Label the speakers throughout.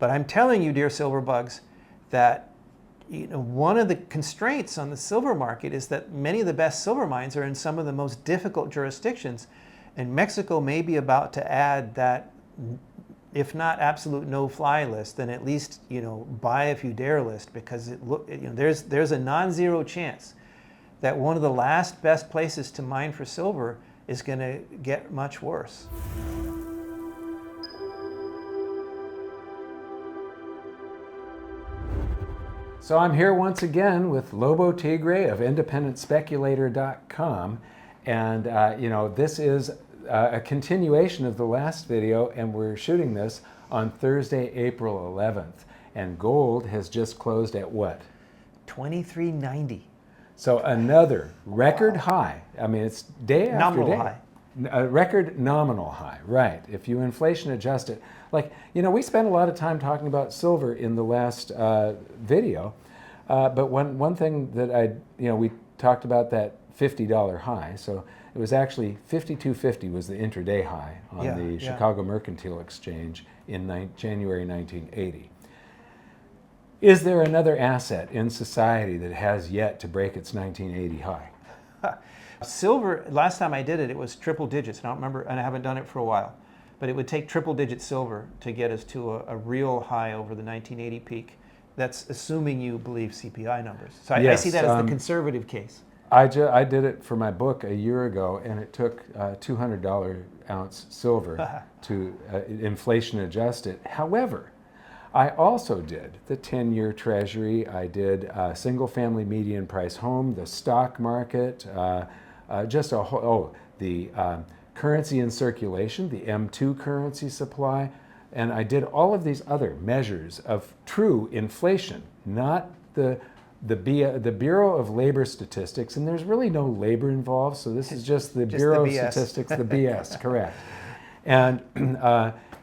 Speaker 1: But I'm telling you, dear silver bugs, that one of the constraints on the silver market is that many of the best silver mines are in some of the most difficult jurisdictions, and Mexico may be about to add that, if not absolute no-fly list, then at least buy if you dare list, because there's a non-zero chance that one of the last best places to mine for silver is going to get much worse.
Speaker 2: So I'm here once again with Lobo Tiggre of IndependentSpeculator.com, and this is a continuation of the last video, and we're shooting this on Thursday, April 11th, and gold has just closed at what?
Speaker 1: $23.90.
Speaker 2: So another record high. I mean, it's day after day.
Speaker 1: Nominal high.
Speaker 2: A record nominal high, right. If you inflation adjust it. Like, we spent a lot of time talking about silver in the last video, but one thing that we talked about that $50 high, so it was actually 52.50 was the intraday high on the Chicago Mercantile Exchange in January 1980. Is there another asset in society that has yet to break its 1980 high?
Speaker 1: Silver, last time I did it, it was triple digits. I don't remember, and I haven't done it for a while. But it would take triple-digit silver to get us to a real high over the 1980 peak. That's assuming you believe CPI numbers. So I see that as the conservative case.
Speaker 2: I did it for my book a year ago, and it took $200 ounce silver to inflation adjust it. However, I also did the 10-year Treasury. I did single-family median price home, the stock market, just a whole, the currency in circulation, the M2 currency supply, and I did all of these other measures of true inflation, not the Bureau of Labor Statistics, and there's really no labor involved, so this is just the Bureau of Statistics, the BS, correct. And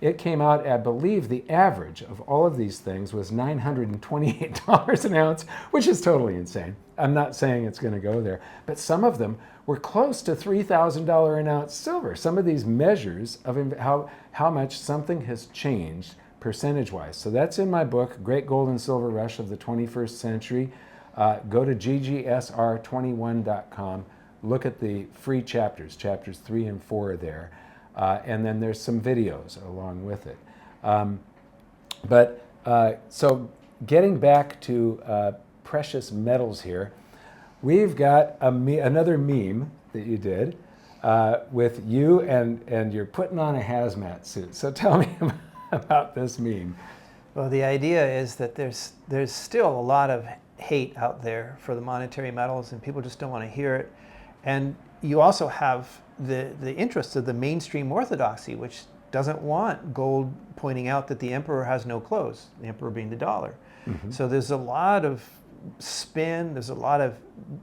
Speaker 2: it came out, I believe, the average of all of these things was $928 an ounce, which is totally insane. I'm not saying it's going to go there, but some of them were close to $3,000 an ounce silver. Some of these measures of how much something has changed percentage-wise. So that's in my book, Great Gold and Silver Rush of the 21st Century. Go to ggsr21.com. Look at the free chapters 3 and 4 there. And then there's some videos along with it. So getting back to precious metals here, we've got another meme that you did with you, and you're putting on a hazmat suit. So tell me about this meme.
Speaker 1: Well, the idea is that there's still a lot of hate out there for the monetary metals, and people just don't want to hear it. And you also have the interests of the mainstream orthodoxy, which doesn't want gold pointing out that the emperor has no clothes, the emperor being the dollar. Mm-hmm. So there's a lot of spin, there's a lot of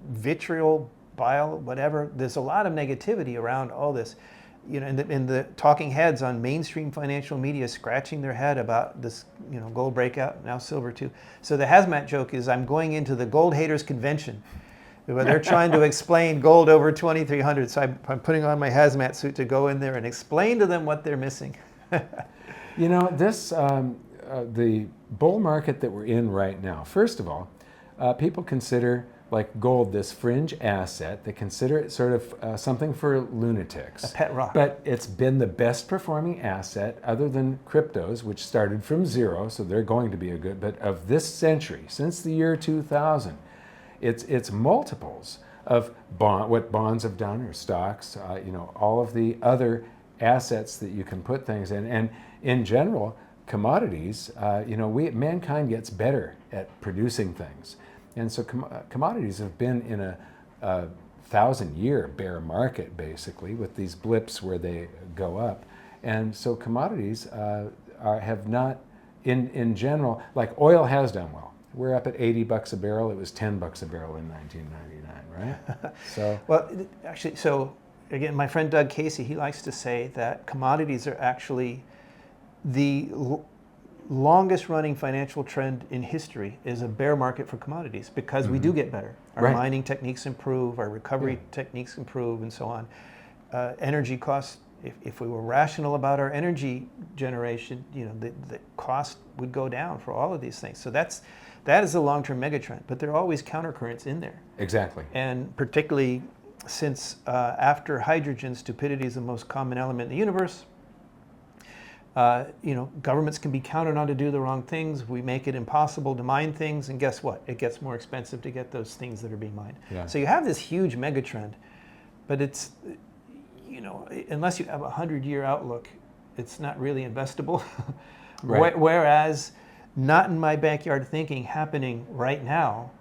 Speaker 1: vitriol, bile, whatever. There's a lot of negativity around all this. In the talking heads on mainstream financial media scratching their head about this, gold breakout, now silver too. So the hazmat joke is I'm going into the gold haters convention. They're trying to explain gold over 2,300, so I'm putting on my hazmat suit to go in there and explain to them what they're missing.
Speaker 2: This the bull market that we're in right now. First of all, people consider like gold this fringe asset. They consider it sort of something for lunatics.
Speaker 1: A pet rock.
Speaker 2: But it's been the best performing asset other than cryptos, which started from zero, so they're going to be a good, but of this century, since the year 2000, it's multiples of what bonds have done or stocks, all of the other assets that you can put things in. And in general, commodities, mankind gets better at producing things. And so commodities have been in a 1,000-year bear market, basically, with these blips where they go up. And so commodities have not, in general, like oil has done well. We're up at $80 a barrel. It was $10 a barrel in 1999, right? So
Speaker 1: well, actually, so again, my friend Doug Casey, he likes to say that commodities are actually the longest running financial trend in history is a bear market for commodities, because we do get better. Our mining techniques improve, our recovery techniques improve, and so on. Energy costs if we were rational about our energy generation, the cost would go down for all of these things. So that is a long-term megatrend, but there are always countercurrents in there.
Speaker 2: Exactly.
Speaker 1: And particularly since after hydrogen, stupidity is the most common element in the universe. Governments can be counted on to do the wrong things. We make it impossible to mine things, and guess what? It gets more expensive to get those things that are being mined.
Speaker 2: Yeah.
Speaker 1: So you have this huge megatrend, but it's, unless you have a 100-year outlook, it's not really investable.
Speaker 2: Right.
Speaker 1: Whereas not in my backyard thinking happening right now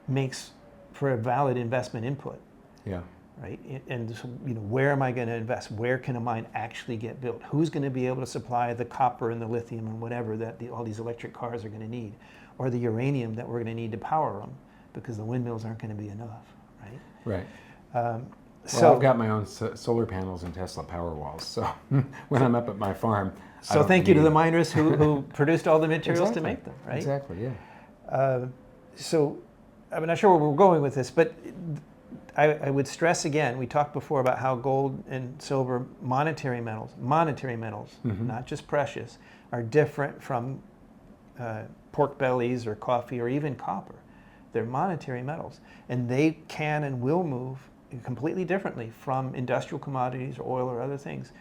Speaker 1: makes for a valid investment input.
Speaker 2: Yeah.
Speaker 1: Right? And so, where am I going to invest? Where can a mine actually get built? Who's going to be able to supply the copper and the lithium and whatever that all these electric cars are going to need, or the uranium that we're going to need to power them, because the windmills aren't going to be enough, right?
Speaker 2: Right.
Speaker 1: So
Speaker 2: I've got my own solar panels and Tesla Powerwalls, so when I'm up at my farm,
Speaker 1: so thank you to the miners who produced all the materials to make them, right?
Speaker 2: Exactly, yeah.
Speaker 1: So I'm not sure where we're going with this, but I would stress again, we talked before about how gold and silver, monetary metals, not just precious, are different from pork bellies or coffee or even copper. They're monetary metals, and they can and will move completely differently from industrial commodities or oil or other things,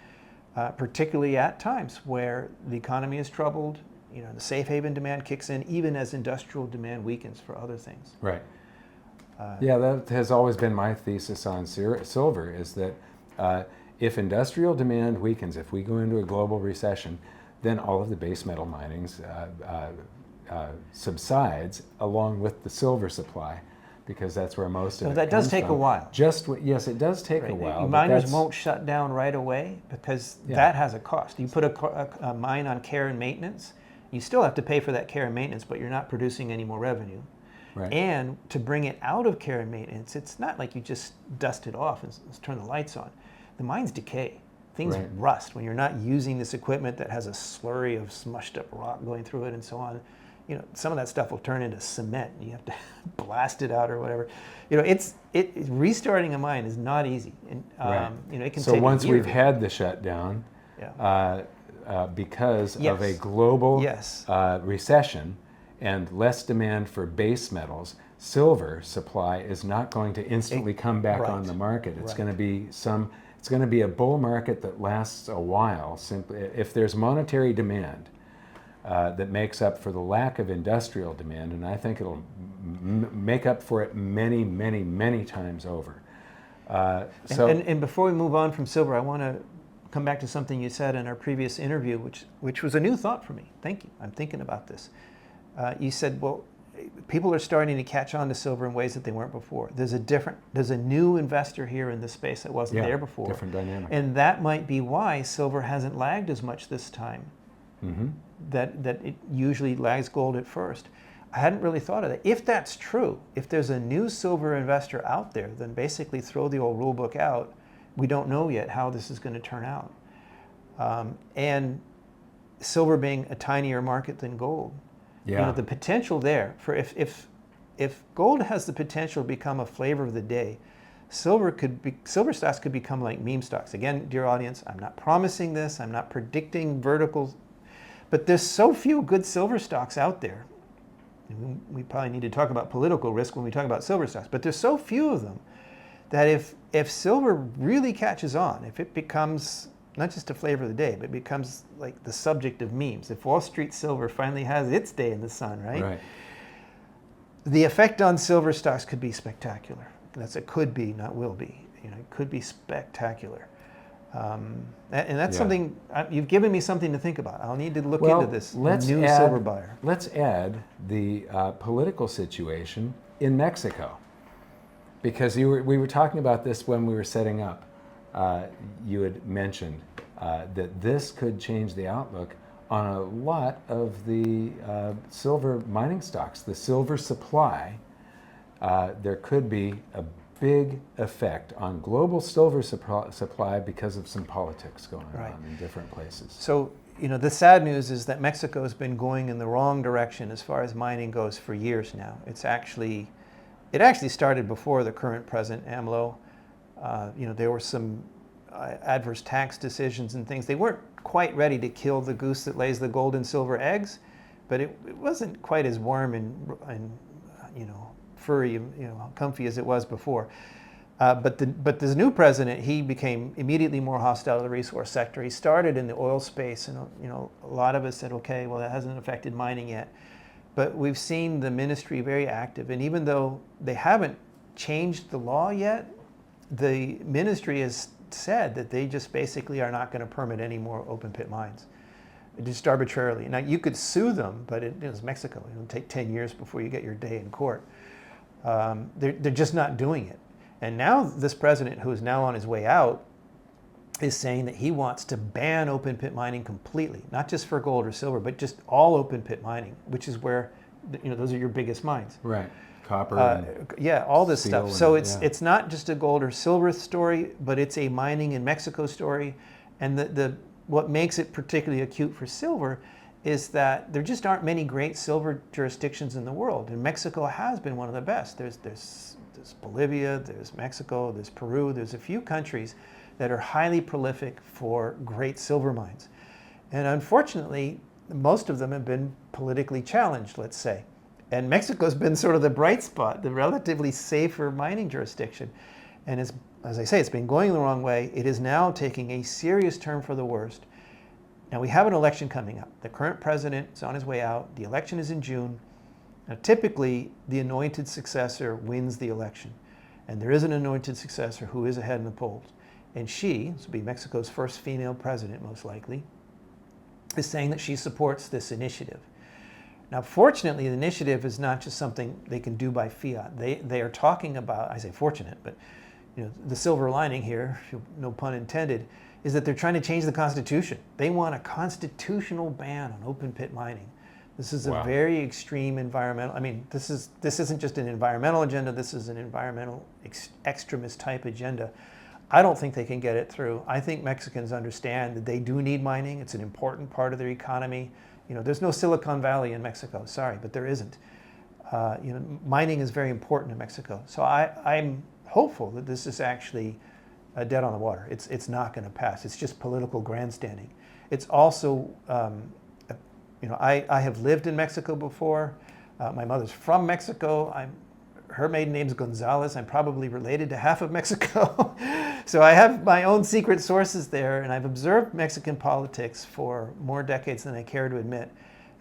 Speaker 1: particularly at times where the economy is troubled. The safe haven demand kicks in even as industrial demand weakens for other things.
Speaker 2: Right. Yeah, that has always been my thesis on silver, is that if industrial demand weakens, if we go into a global recession, then all of the base metal minings subsides along with the silver supply, because that's where most of it comes from.
Speaker 1: So that does take a while.
Speaker 2: Yes, it does take a while.
Speaker 1: Miners won't shut down right away because that has a cost. You put a mine on care and maintenance, you still have to pay for that care and maintenance, but you're not producing any more revenue.
Speaker 2: Right.
Speaker 1: And to bring it out of care and maintenance, it's not like you just dust it off and turn the lights on. The mines decay. Things rust when you're not using this equipment that has a slurry of smushed up rock going through it and so on. Some of that stuff will turn into cement. You have to blast it out or whatever. Restarting a mine is not easy. And, it can
Speaker 2: so
Speaker 1: take
Speaker 2: once
Speaker 1: a year.
Speaker 2: we've had the shutdown, because of a global recession and less demand for base metals, silver supply is not going to instantly come back on the market. It's going to be it's going to be a bull market that lasts a while. Simply, if there's monetary demand that makes up for the lack of industrial demand, and I think it'll make up for it many, many, many times over.
Speaker 1: And before we move on from silver, I want to come back to something you said in our previous interview, which was a new thought for me. Thank you. I'm thinking about this. You said, well, people are starting to catch on to silver in ways that they weren't before. There's a new investor here in this space that wasn't there before.
Speaker 2: Different dynamic.
Speaker 1: And that might be why silver hasn't lagged as much this time.
Speaker 2: Mm-hmm.
Speaker 1: That it usually lags gold at first. I hadn't really thought of that. If that's true, if there's a new silver investor out there, then basically throw the old rule book out. We don't know yet how this is going to turn out. And silver being a tinier market than gold. The potential there for if gold has the potential to become a flavor of the day, silver stocks could become like meme stocks. Again, dear audience, I'm not promising this. I'm not predicting verticals, but there's so few good silver stocks out there. We probably need to talk about political risk when we talk about silver stocks, but there's so few of them that if silver really catches on, if it becomes not just a flavor of the day, but it becomes like the subject of memes. If Wall Street silver finally has its day in the sun, right? The effect on silver stocks could be spectacular. That's a could be, not will be. It could be spectacular. And that's something, you've given me something to think about. I'll need to look into this new silver buyer.
Speaker 2: Let's add the political situation in Mexico. Because we were talking about this when we were setting up. You had mentioned that this could change the outlook on a lot of the silver mining stocks. The silver supply, there could be a big effect on global silver supply because of some politics going on in different places.
Speaker 1: So, the sad news is that Mexico has been going in the wrong direction as far as mining goes for years now. It actually started before the current president, AMLO. There were some adverse tax decisions and things. They weren't quite ready to kill the goose that lays the gold and silver eggs, but it wasn't quite as warm and furry, comfy as it was before. But this new president, he became immediately more hostile to the resource sector. He started in the oil space, and a lot of us said, okay, well, that hasn't affected mining yet. But we've seen the ministry very active, and even though they haven't changed the law yet, the ministry has said that they just basically are not going to permit any more open pit mines, just arbitrarily. Now, you could sue them, but it is Mexico. It'll take 10 years before you get your day in court. They're just not doing it. And now this president, who is now on his way out, is saying that he wants to ban open pit mining completely, not just for gold or silver, but just all open pit mining, which is where, those are your biggest mines.
Speaker 2: Right. Copper.
Speaker 1: Yeah, all this stuff. So it's not just a gold or silver story, but it's a mining in Mexico story. And what makes it particularly acute for silver is that there just aren't many great silver jurisdictions in the world. And Mexico has been one of the best. There's Bolivia, there's Mexico, there's Peru, there's a few countries that are highly prolific for great silver mines. And unfortunately, most of them have been politically challenged, let's say. And Mexico's been sort of the bright spot, the relatively safer mining jurisdiction. And as I say, it's been going the wrong way. It is now taking a serious turn for the worst. Now, we have an election coming up. The current president is on his way out. The election is in June. Now, typically, the anointed successor wins the election. And there is an anointed successor who is ahead in the polls. And she, this will be Mexico's first female president, most likely, is saying that she supports this initiative. Now, fortunately, the initiative is not just something they can do by fiat. They are talking about, I say fortunate, but the silver lining here, no pun intended, is that they're trying to change the Constitution. They want a constitutional ban on open pit mining. This is a very extreme environmental, this isn't just an environmental agenda, this is an environmental extremist type agenda. I don't think they can get it through. I think Mexicans understand that they do need mining. It's an important part of their economy. There's no Silicon Valley in Mexico, sorry, but there isn't. Mining is very important in Mexico. So I'm hopeful that this is actually dead on the water. It's not going to pass. It's just political grandstanding. It's also, I have lived in Mexico before. My mother's from Mexico. Her maiden name's Gonzalez. I'm probably related to half of Mexico. So I have my own secret sources there, and I've observed Mexican politics for more decades than I care to admit.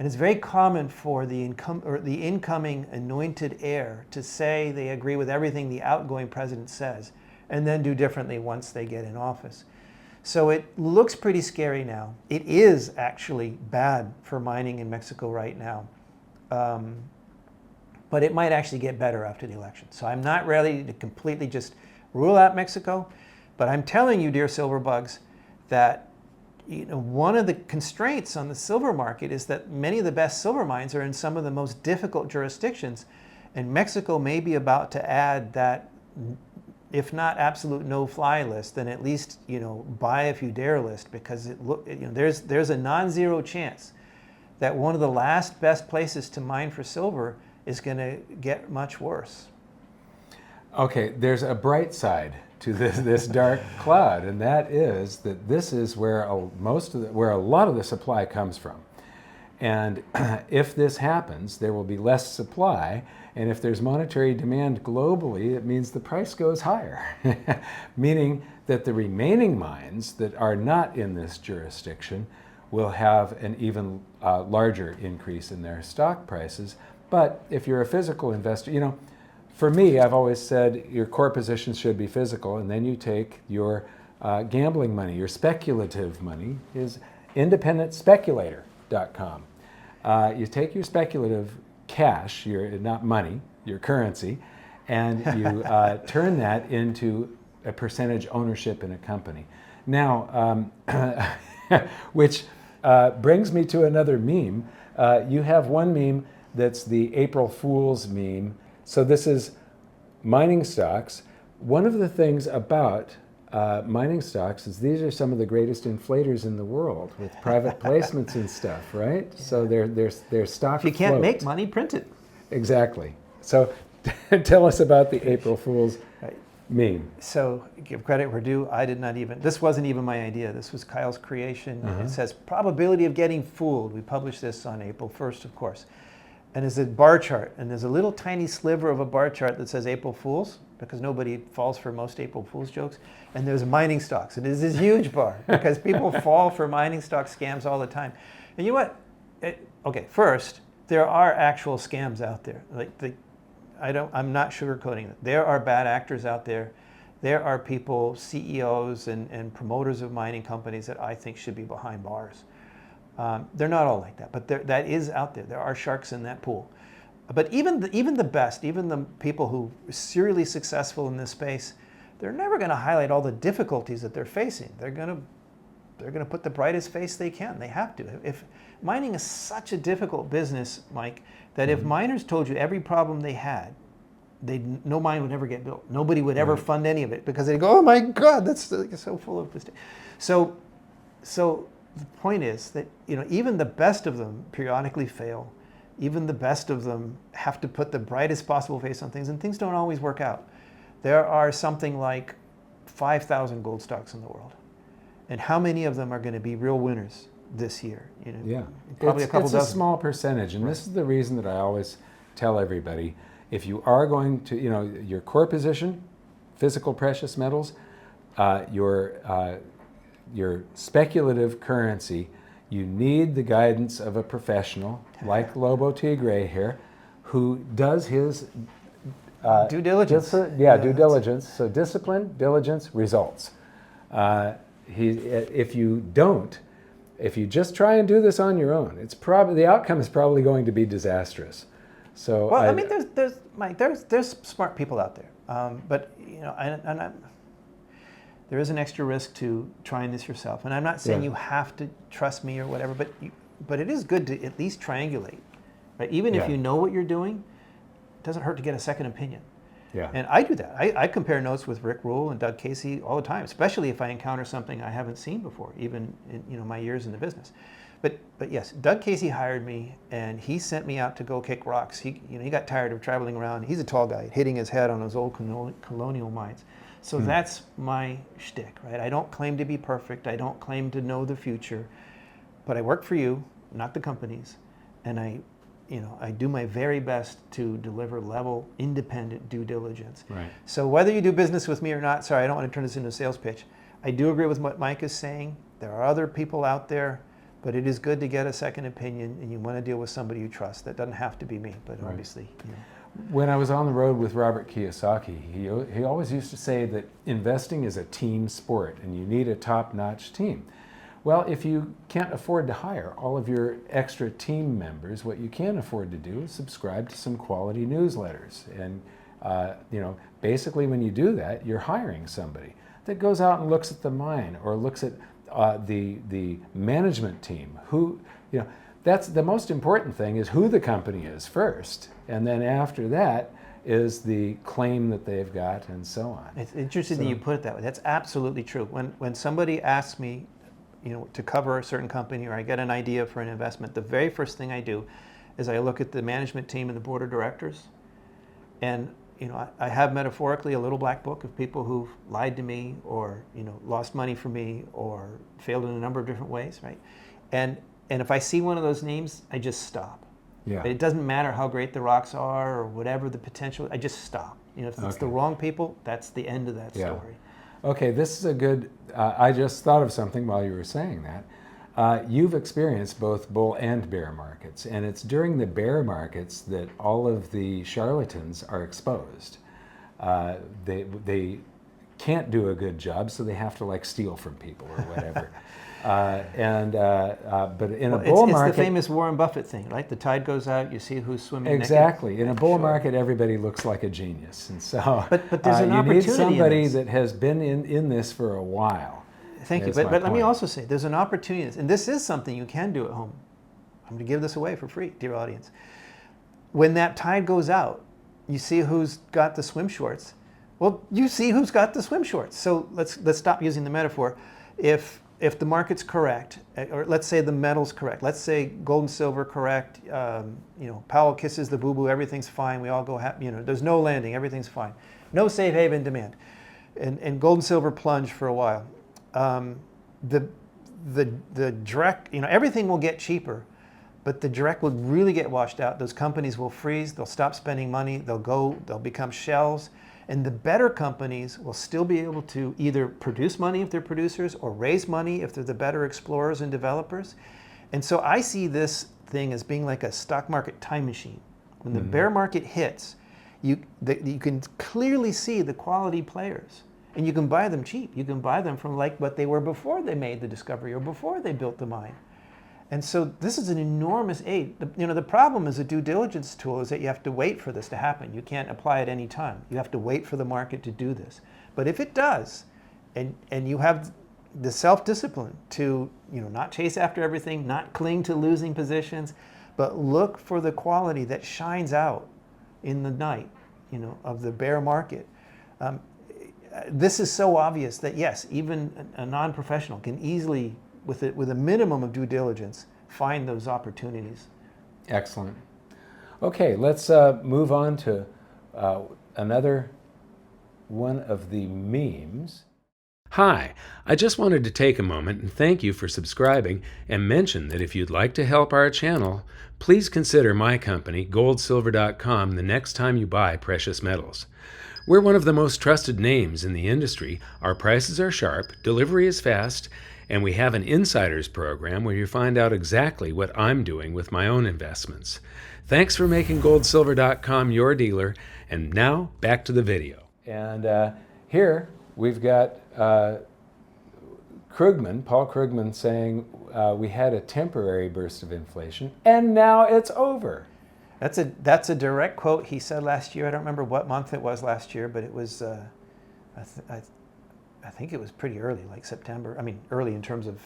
Speaker 1: And it's very common for the incoming anointed heir to say they agree with everything the outgoing president says, and then do differently once they get in office. So it looks pretty scary now. It is actually bad for mining in Mexico right now. But it might actually get better after the election. So I'm not ready to completely just rule out Mexico, but I'm telling you, dear silver bugs, that one of the constraints on the silver market is that many of the best silver mines are in some of the most difficult jurisdictions, and Mexico may be about to add that, if not absolute no-fly list, then at least buy if you dare list, because there's a non-zero chance that one of the last best places to mine for silver is going to get much worse.
Speaker 2: Okay, there's a bright side to this dark cloud, and that is that this is where where a lot of the supply comes from. And if this happens, there will be less supply, and if there's monetary demand globally, it means the price goes higher, meaning that the remaining mines that are not in this jurisdiction will have an even larger increase in their stock prices. But if you're a physical investor, for me, I've always said your core positions should be physical, and then you take your gambling money, your speculative money is independentspeculator.com. You take your speculative cash, not money, your currency, and you turn that into a percentage ownership in a company. Now, which brings me to another meme. You have one meme that's the April Fool's meme. So this is mining stocks. One of the things about mining stocks is these are some of the greatest inflators in the world with private placements and stuff, right? Yeah. So they're stock.
Speaker 1: If you can't make money, print it.
Speaker 2: Exactly. So tell us about the April Fool's. Mean.
Speaker 1: So give credit where due. This wasn't even my idea. This was Kyle's creation. It says probability of getting fooled. We published this on April 1st, of course. And there's a bar chart, and there's a little tiny sliver of a bar chart that says April Fools, because nobody falls for most April Fools jokes. And there's mining stocks. And it is this huge bar, because people fall for mining stock scams all the time. And you know what? Okay, first, there are actual scams out there. I'm not sugarcoating it. There are bad actors out there. There are people, CEOs and promoters of mining companies that I think should be behind bars. They're not all like that, but that is out there. There are sharks in that pool. But even the best, even the people who are serially successful in this space, they're never going to highlight all the difficulties that they're facing. They're going to put the brightest face they can. They have to. If mining is such a difficult business, Mike, that if miners told you every problem they had, no mine would ever get built. Nobody would ever fund any of it, because they'd go, oh my God, that's so full of mistakes. So the point is that even the best of them periodically fail. Even the best of them have to put the brightest possible face on things, and things don't always work out. There are something like 5,000 gold stocks in the world, and how many of them are going to be real winners this year? Probably a couple dozen.
Speaker 2: It's a small percentage, and this is the reason that I always tell everybody: if you are going to, your core position, physical precious metals, your speculative currency, you need the guidance of a professional like Lobo Tiggre here, who does his
Speaker 1: due diligence.
Speaker 2: Due diligence. So discipline, diligence, results. If you just try and do this on your own, the outcome is probably going to be disastrous. So
Speaker 1: there's smart people out there, but there is an extra risk to trying this yourself. And I'm not saying you have to trust me or whatever, but it is good to at least triangulate, right? Even if you know what you're doing, it doesn't hurt to get a second opinion.
Speaker 2: Yeah.
Speaker 1: And I do that. I compare notes with Rick Rule and Doug Casey all the time, especially if I encounter something I haven't seen before, even in my years in the business. But yes, Doug Casey hired me, and he sent me out to go kick rocks. He got tired of traveling around. He's a tall guy, hitting his head on those old colonial mines. So that's my shtick, right? I don't claim to be perfect. I don't claim to know the future, but I work for you, not the companies, and I do my very best to deliver level, independent due diligence.
Speaker 2: Right.
Speaker 1: So whether you do business with me or not, sorry, I don't want to turn this into a sales pitch. I do agree with what Mike is saying. There are other people out there, but it is good to get a second opinion, and you want to deal with somebody you trust. That doesn't have to be me, but obviously,
Speaker 2: When I was on the road with Robert Kiyosaki, he always used to say that investing is a team sport, and you need a top-notch team. Well, if you can't afford to hire all of your extra team members, what you can afford to do is subscribe to some quality newsletters. And basically when you do that, you're hiring somebody that goes out and looks at the mine or looks at the management team. That's the most important thing, is who the company is first, and then after that is the claim that they've got, and so on.
Speaker 1: It's interesting that you put it that way. That's absolutely true. When somebody asks me, to cover a certain company, or I get an idea for an investment, the very first thing I do is I look at the management team and the board of directors, and I have metaphorically a little black book of people who've lied to me, or lost money for me, or failed in a number of different ways, right? And if I see one of those names, I just stop.
Speaker 2: Yeah.
Speaker 1: It doesn't matter how great the rocks are or whatever the potential, I just stop. If it's the wrong people, that's the end of that story.
Speaker 2: Okay, this is a good, I just thought of something while you were saying that. You've experienced both bull and bear markets, and it's during the bear markets that all of the charlatans are exposed. They can't do a good job, so they have to steal from people or whatever. But in a bull market,
Speaker 1: it's the famous Warren Buffett thing, right? The tide goes out, you see who's swimming
Speaker 2: exactly.
Speaker 1: naked.
Speaker 2: In a bull market, everybody looks like a genius, and so
Speaker 1: but there's an
Speaker 2: you
Speaker 1: opportunity
Speaker 2: need somebody
Speaker 1: in this.
Speaker 2: that has been in this for a while.
Speaker 1: Thank you. But let me also say, there's an opportunity, and this is something you can do at home. I'm going to give this away for free, dear audience. When that tide goes out, you see who's got the swim shorts. Well, you see who's got the swim shorts. So let's stop using the metaphor. If if the market's correct, or let's say the metal's correct, let's say gold and silver correct, Powell kisses the boo-boo, everything's fine, we all go happy, there's no landing, everything's fine. No safe haven demand. And gold and silver plunge for a while. The direct, everything will get cheaper, but the direct will really get washed out. Those companies will freeze, they'll stop spending money, they'll become shells. And the better companies will still be able to either produce money if they're producers or raise money if they're the better explorers and developers. And so I see this thing as being like a stock market time machine. When the bear market hits, you can clearly see the quality players. And you can buy them cheap. You can buy them from like what they were before they made the discovery or before they built the mine. And so this is an enormous aid. The problem as a due diligence tool is that you have to wait for this to happen. You can't apply it any time. You have to wait for the market to do this. But if it does, and you have the self-discipline to not chase after everything, not cling to losing positions, but look for the quality that shines out in the night, of the bear market. This is so obvious that yes, even a non-professional can easily, with a minimum of due diligence, find those opportunities.
Speaker 2: Excellent. Okay, let's move on to another one of the memes. Hi, I just wanted to take a moment and thank you for subscribing and mention that if you'd like to help our channel, please consider my company, Goldsilver.com, the next time you buy precious metals. We're one of the most trusted names in the industry. Our prices are sharp, delivery is fast, and we have an insiders program where you find out exactly what I'm doing with my own investments. Thanks for making Goldsilver.com your dealer, and now back to the video. And here we've got Krugman, Paul Krugman, saying we had a temporary burst of inflation, and now it's over.
Speaker 1: That's a direct quote he said last year. I don't remember what month it was last year, but it was, I think it was pretty early, like September. I mean, early in terms of,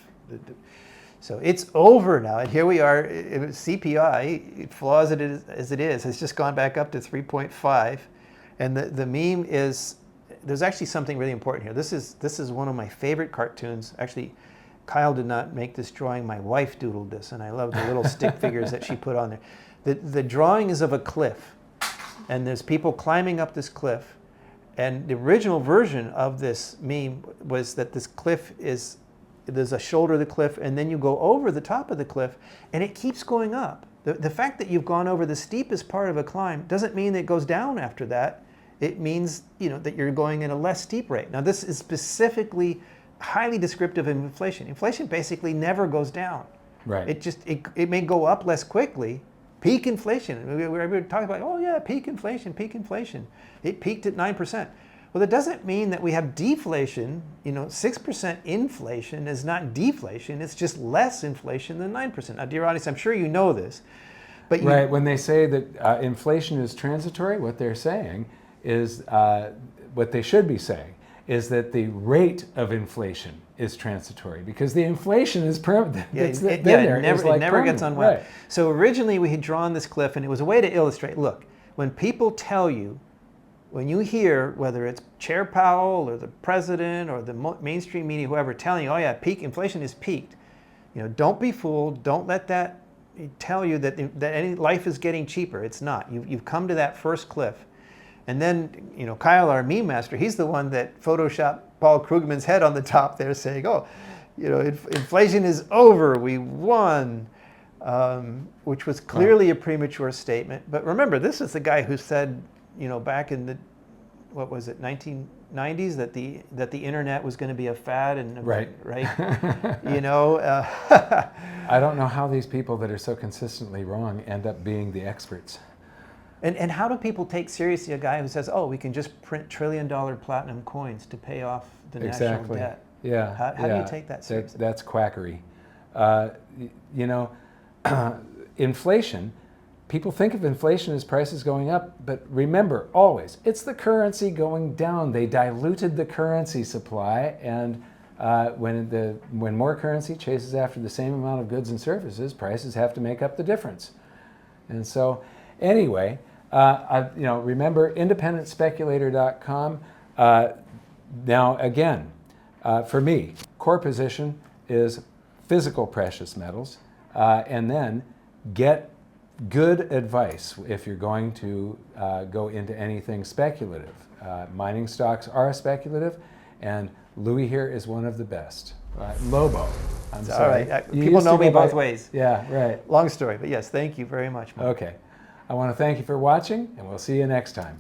Speaker 1: so it's over now. And here we are, CPI, flaws as it is, has just gone back up to 3.5. And the meme is, there's actually something really important here. This is one of my favorite cartoons. Actually, Kyle did not make this drawing. My wife doodled this, and I love the little stick figures that she put on there. The drawing is of a cliff, and there's people climbing up this cliff. And the original version of this meme was that this cliff there's a shoulder of the cliff, and then you go over the top of the cliff, and it keeps going up. The fact that you've gone over the steepest part of a climb doesn't mean that it goes down after that. It means that you're going at a less steep rate. Now this is specifically highly descriptive of inflation. Inflation basically never goes down.
Speaker 2: Right.
Speaker 1: It may go up less quickly. Peak inflation. We were talking about, oh yeah, peak inflation, peak inflation. It peaked at 9%. Well, that doesn't mean that we have deflation. 6% inflation is not deflation. It's just less inflation than 9%. Now, dear audience, I'm sure you know this. But
Speaker 2: right, when they say that inflation is transitory, what they're saying is, what they should be saying, is that the rate of inflation is transitory, because the inflation is permanent.
Speaker 1: It never gets unwound. Right. So originally we had drawn this cliff, and it was a way to illustrate, look, when people tell you, when you hear, whether it's Chair Powell or the president or the mainstream media, whoever, telling you, oh yeah, inflation is peaked, don't be fooled. Don't let that tell you that any life is getting cheaper. It's not. You've come to that first cliff. And then, Kyle, our meme master, he's the one that photoshopped Paul Krugman's head on the top there saying, oh, inflation is over, we won, which was clearly a premature statement. But remember, this is the guy who said, back in the, 1990s, that the internet was going to be a fad. And
Speaker 2: right.
Speaker 1: I
Speaker 2: don't know how these people that are so consistently wrong end up being the experts.
Speaker 1: And how do people take seriously a guy who says, oh, we can just print $1 trillion platinum coins to pay off the national debt?
Speaker 2: Yeah.
Speaker 1: How do you take that seriously?
Speaker 2: That's quackery. Inflation, people think of inflation as prices going up, but remember, always, it's the currency going down. They diluted the currency supply, and when more currency chases after the same amount of goods and services, prices have to make up the difference. And so, anyway, remember independentspeculator.com. Now, again, for me, core position is physical precious metals, and then get good advice if you're going to go into anything speculative. Mining stocks are speculative, and Louis here is one of the best. Lobo, I'm sorry.
Speaker 1: All right.
Speaker 2: You
Speaker 1: People
Speaker 2: used to
Speaker 1: know me
Speaker 2: go by-
Speaker 1: both ways.
Speaker 2: Yeah, right.
Speaker 1: Long story, but yes, thank you very much, Mike.
Speaker 2: Okay. I want to thank you for watching, and we'll see you next time.